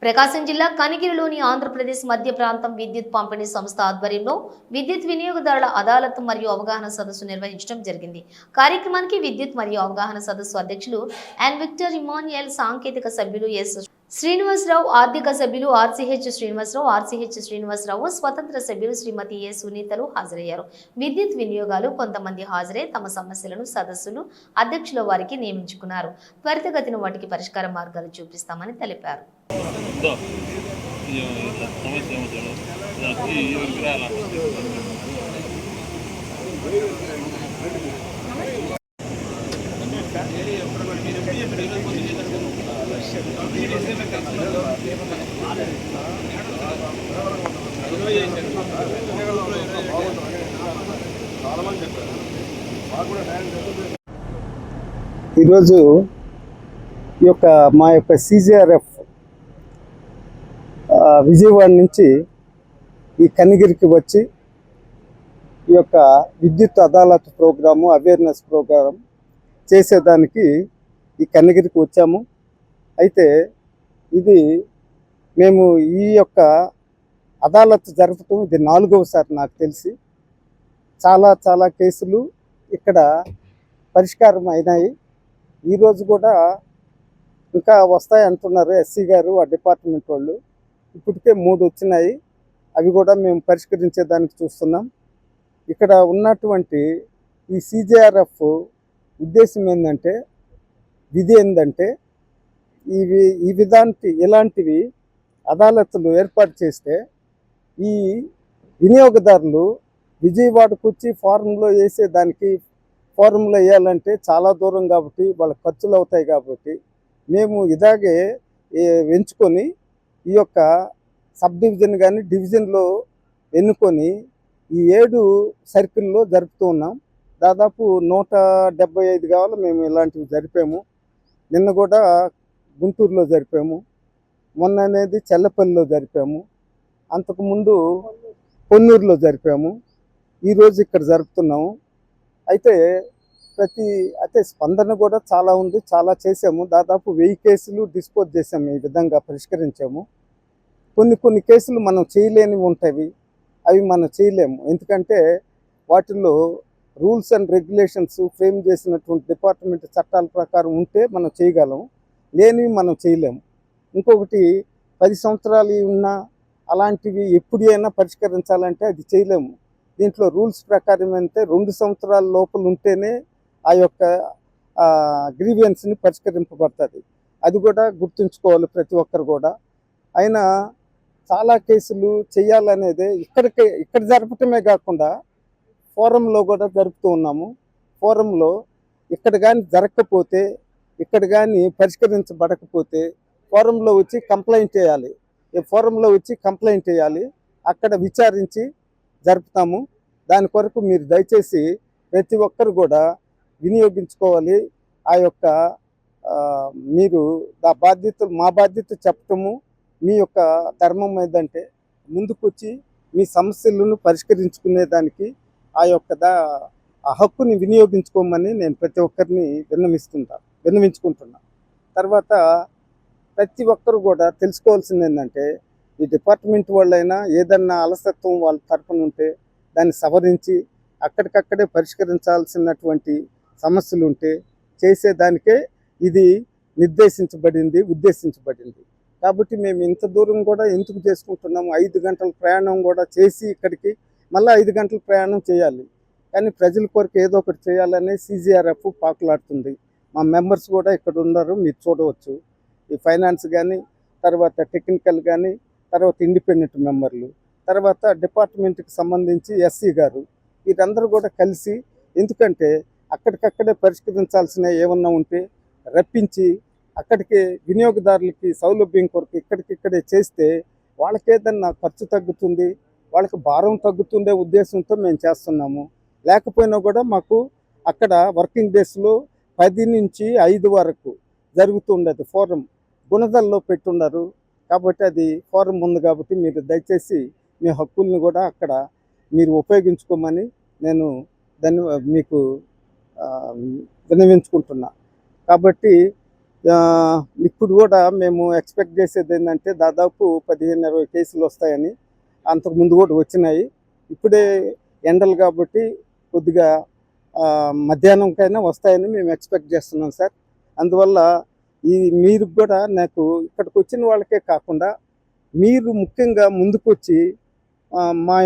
ప్రకాశం జిల్లా కనిగిరిలోని ఆంధ్రప్రదేశ్ మధ్య ప్రాంతం విద్యుత్ పంపిణీ సంస్థ ఆధ్వర్యంలో విద్యుత్ వినియోగదారుల అదాలత్ మరియు అవగాహన సదస్సు నిర్వహించడం జరిగింది. కార్యక్రమానికి విద్యుత్ మరియు అవగాహన సదస్సు అధ్యక్షులు అండ్ విక్టర్ ఇమాన్యుయల్, సాంకేతిక సభ్యులు ఎస్ శ్రీనివాసరావు, ఆర్థిక సభ్యులు ఆర్సీహెచ్ శ్రీనివాసరావు, స్వతంత్ర సభ్యులు శ్రీమతి ఏ సునీతలు హాజరయ్యారు. విద్యుత్ వినియోగాలు కొంతమంది హాజరై తమ సమస్యలను సదస్సులు అధ్యక్షుల వారికి నియమించుకున్నారు. త్వరితగతిన వాటికి పరిష్కార మార్గాలు చూపిస్తామని తెలిపారు. ఈరోజు మా యొక్క CJRF విజయవాడ నుంచి ఈ కనిగిరికి వచ్చి ఈ యొక్క విద్యుత్ అదాలత్ ప్రోగ్రాము, అవేర్నెస్ ప్రోగ్రాం చేసేదానికి ఈ కనిగిరికి వచ్చాము. అయితే ఇది మేము ఈ యొక్క అదాలత్ జరపటం ఇది 4వసారి నాకు తెలిసి. చాలా కేసులు ఇక్కడ పరిష్కారం అయినాయి. ఈరోజు కూడా ఇంకా వస్తాయి అంటున్నారు ఎస్సీ గారు, ఆ డిపార్ట్మెంట్ వాళ్ళు. ఇప్పటికే 3 వచ్చినాయి. అవి కూడా మేము పరిష్కరించేదానికి చూస్తున్నాం. ఇక్కడ ఉన్నటువంటి ఈ CJRF ఉద్దేశం ఏంటంటే, విధి ఏంటంటే, ఇలాంటివి అదాలత్లు ఏర్పాటు చేస్తే ఈ వినియోగదారులు విజయవాడకు వచ్చి ఫారంలో వేసేదానికి, ఫారంలో వేయాలంటే చాలా దూరం కాబట్టి వాళ్ళ ఖర్చులు అవుతాయి. కాబట్టి మేము ఇలాగే ఎంచుకొని ఈ యొక్క సబ్ డివిజన్ కానీ డివిజన్లో ఎన్నుకొని ఈ 7 సర్కిల్లో జరుపుతూ ఉన్నాం. దాదాపు 175 కావాలి మేము ఇలాంటివి జరిపాము. నిన్న కూడా గుంటూరులో జరిపాము, మొన్న అనేది చెల్లపల్లిలో జరిపాము, అంతకుముందు పొన్నూరులో జరిపాము, ఈరోజు ఇక్కడ జరుపుతున్నాము. అయితే స్పందన కూడా చాలా ఉంది, చాలా చేసాము. దాదాపు 1000 కేసులు డిస్పోజ్ చేసాము, ఈ విధంగా పరిష్కరించాము. కొన్ని కేసులు మనం చేయలేనివి ఉంటాయి, అవి మనం చేయలేము. ఎందుకంటే వాటిల్లో రూల్స్ అండ్ రెగ్యులేషన్స్ ఫ్రేమ్ చేసినటువంటి డిపార్ట్మెంట్ చట్టాల ప్రకారం ఉంటే మనం చేయగలం, లేనివి మనం చేయలేము. ఇంకొకటి 10 సంవత్సరాలు ఉన్నా అలాంటివి ఎప్పుడైనా పరిష్కరించాలంటే అది చేయలేము. దీంట్లో రూల్స్ ప్రకారం అంటే 2 సంవత్సరాల లోపల ఉంటేనే ఆ యొక్క గ్రీవియన్స్ని పరిష్కరింపబడుతుంది. అది కూడా గుర్తుంచుకోవాలి ప్రతి ఒక్కరు కూడా. అయినా చాలా కేసులు చేయాలనేది ఇక్కడ జరపటమే కాకుండా ఫోరంలో కూడా జరుపుతూ ఉన్నాము. ఫోరంలో ఇక్కడ కానీ జరగకపోతే, ఇక్కడ కానీ పరిష్కరించబడకపోతే ఫోరంలో వచ్చి కంప్లైంట్ చేయాలి. ఫోరంలో వచ్చి కంప్లైంట్ చేయాలి, అక్కడ విచారించి జరుపుతాము. దాని కొరకు మీరు దయచేసి ప్రతి ఒక్కరు కూడా వినియోగించుకోవాలి. ఆ యొక్క మీరు మా బాధ్యత చెప్పటము మీ యొక్క ధర్మం ఏదంటే, ముందుకొచ్చి మీ సమస్యలను పరిష్కరించుకునేదానికి ఆ హక్కుని వినియోగించుకోమని నేను ప్రతి ఒక్కరిని విన్నవించుకుంటున్నా. తర్వాత ప్రతి ఒక్కరు కూడా తెలుసుకోవాల్సింది ఏంటంటే, ఈ డిపార్ట్మెంట్ వాళ్ళైనా ఏదన్నా అలసత్వం వాళ్ళ తరపున ఉంటే దాన్ని సవరించి అక్కడికక్కడే పరిష్కరించాల్సినటువంటి సమస్యలు ఉంటే చేసేదానికే ఇది ఉద్దేశించబడింది. కాబట్టి మేము ఇంత దూరం కూడా ఎందుకు చేసుకుంటున్నాము? 5 గంటల ప్రయాణం కూడా చేసి ఇక్కడికి మళ్ళీ 5 గంటల ప్రయాణం చేయాలి. కానీ ప్రజల కొరకు ఏదో ఒకటి చేయాలని CJRF పాకులాడుతుంది. మా మెంబర్స్ కూడా ఇక్కడ ఉన్నారు, మీరు చూడవచ్చు. ఈ ఫైనాన్స్ కానీ, తర్వాత టెక్నికల్ కానీ, తర్వాత ఇండిపెండెంట్ మెంబర్లు, తర్వాత డిపార్ట్మెంట్కి సంబంధించి ఎస్సీ గారు, వీరందరూ కూడా కలిసి, ఎందుకంటే అక్కడికక్కడే పరిష్కరించాల్సిన ఏమన్నా ఉంటే రప్పించి అక్కడికి వినియోగదారులకి సౌలభ్యం కొరకు ఇక్కడికిక్కడే చేస్తే వాళ్ళకి ఏదన్నా ఖర్చు తగ్గుతుంది, వాళ్ళకి భారం తగ్గుతుండే ఉద్దేశంతో మేము చేస్తున్నాము. లేకపోయినా కూడా మాకు అక్కడ వర్కింగ్ డేస్లో 10 నుంచి 5 వరకు జరుగుతుండేది. ఫోరం గుణదల్లో పెట్టున్నారు కాబట్టి అది ఫోరం ఉంది. కాబట్టి మీరు దయచేసి మీ హక్కుల్ని కూడా అక్కడ మీరు ఉపయోగించుకోమని నేను మీకు విన్నవించుకుంటున్నా. కాబట్టి ఆ, ఇప్పుడు కూడా మేము ఎక్స్పెక్ట్ చేసేది ఏంటంటే దాదాపు 15-20 కేసులు వస్తాయని. అంతకుముందు కూడా వచ్చినాయి. ఇప్పుడే ఎండలు కాబట్టి కొద్దిగా మధ్యాహ్నంకైనా వస్తాయని మేము ఎక్స్పెక్ట్ చేస్తున్నాం సార్. అందువల్ల ఈ మీరు కూడా నాకు ఇక్కడికి వచ్చిన వాళ్ళకే కాకుండా మీరు ముఖ్యంగా ముందుకొచ్చి మా